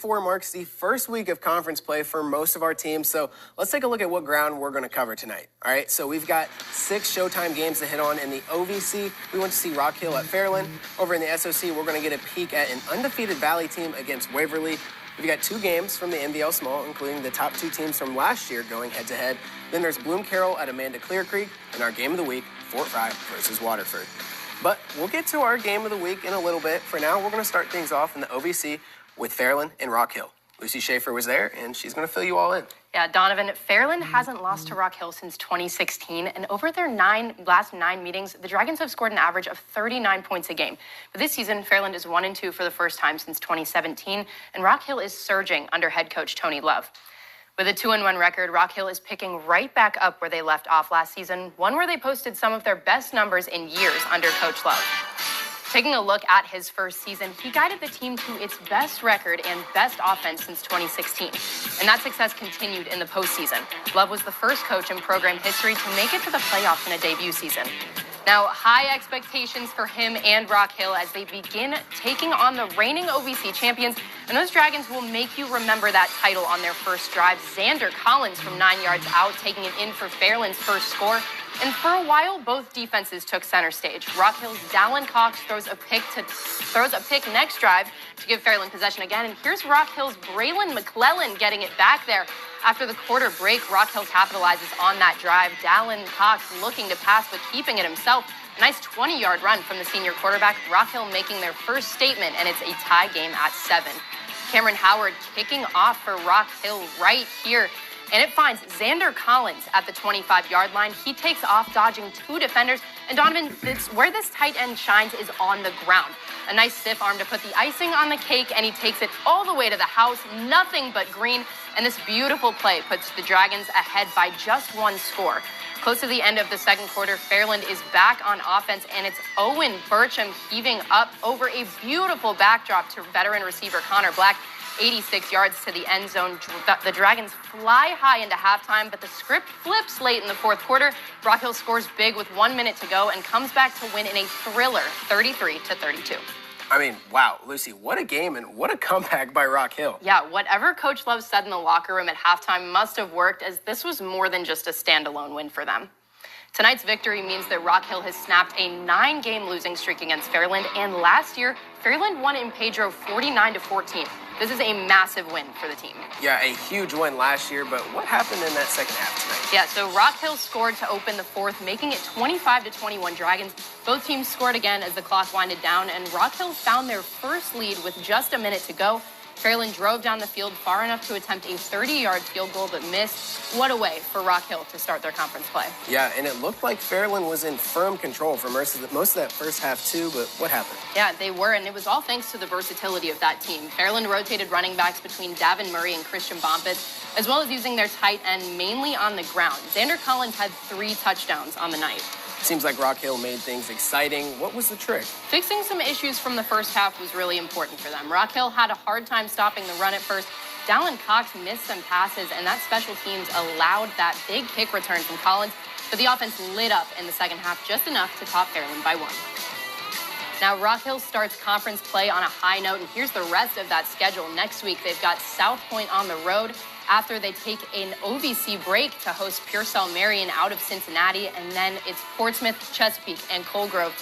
4 marks the first week of conference play for most of our teams, so let's take a look at what ground we're going to cover tonight. All right, so we've got 6 Showtime games to hit on in the OVC. We went to see Rock Hill at Fairland. Over in the SOC, we're going to get a peek at an undefeated Valley team against Waverly. We've got 2 games from the NVL Small, including the top 2 teams from last year going head-to-head. Then there's Bloom Carroll at Amanda Clear Creek, and our game of the week, Fort Fry versus Waterford. But we'll get to our game of the week in a little bit. For now, we're going to start things off in the OVC with Fairland and Rock Hill. Lucy Schaefer was there, and she's going to fill you all in. Yeah, Donovan, Fairland hasn't lost to Rock Hill since 2016, and over their last 9 meetings, the Dragons have scored an average of 39 points a game. But this season, Fairland is 1-2 for the first time since 2017, and Rock Hill is surging under head coach Tony Love. With a 2-1 record, Rock Hill is picking right back up where they left off last season, one where they posted some of their best numbers in years under Coach Love. Taking a look at his first season, he guided the team to its best record and best offense since 2016. And that success continued in the postseason. Love was the first coach in program history to make it to the playoffs in a debut season. Now, high expectations for him and Rock Hill as they begin taking on the reigning OVC champions. And those Dragons will make you remember that title on their first drive. Xander Collins from 9 yards out, taking it in for Fairland's first score. And for a while, both defenses took center stage. Rock Hill's Dallin Cox throws a pick next drive to give Fairland possession again. And here's Rock Hill's Braylon McClellan getting it back there. After the quarter break, Rock Hill capitalizes on that drive. Dallin Cox looking to pass, but keeping it himself. A nice 20-yard run from the senior quarterback. Rock Hill making their first statement, and it's a tie game at 7. Cameron Howard kicking off for Rock Hill right here. And it finds Xander Collins at the 25-yard line. He takes off, dodging 2 defenders. And Donovan, where this tight end shines is on the ground. A nice stiff arm to put the icing on the cake, and he takes it all the way to the house. Nothing but green. And this beautiful play puts the Dragons ahead by just 1 score. Close to the end of the second quarter, Fairland is back on offense, and it's Owen Burcham heaving up over a beautiful backdrop to veteran receiver Connor Black. 86 yards to the end zone. The Dragons fly high into halftime, but the script flips late in the fourth quarter. Rock Hill scores big with 1 minute to go and comes back to win in a thriller, 33-32. I mean, wow, Lucy, what a game and what a comeback by Rock Hill. Yeah, whatever Coach Love said in the locker room at halftime must have worked, as this was more than just a standalone win for them. Tonight's victory means that Rock Hill has snapped a 9-game losing streak against Fairland, and last year, Fairland won in Pedro 49-14. This is a massive win for the team. Yeah, a huge win last year, but what happened in that second half tonight? Yeah, so Rock Hill scored to open the fourth, making it 25-21 Dragons. Both teams scored again as the clock winded down, and Rock Hill found their first lead with just a minute to go. Fairland drove down the field far enough to attempt a 30-yard field goal, but missed. What a way for Rock Hill to start their conference play. Yeah, and it looked like Fairland was in firm control for most of that first half, too, but what happened? Yeah, they were, and it was all thanks to the versatility of that team. Fairland rotated running backs between Davin Murray and Christian Bompitz, as well as using their tight end mainly on the ground. Xander Collins had 3 touchdowns on the night. Seems like Rock Hill made things exciting. What was the trick? Fixing some issues from the first half was really important for them. Rock Hill had a hard time stopping the run at first. Dallin Cox missed some passes, and that special teams allowed that big kick return from Collins. But the offense lit up in the second half, just enough to top Fairland by 1. Now, Rock Hill starts conference play on a high note, and here's the rest of that schedule. Next week, they've got South Point on the road after they take an OVC break to host Pearsall Marion out of Cincinnati, and then it's Portsmouth, Chesapeake, and Colgrove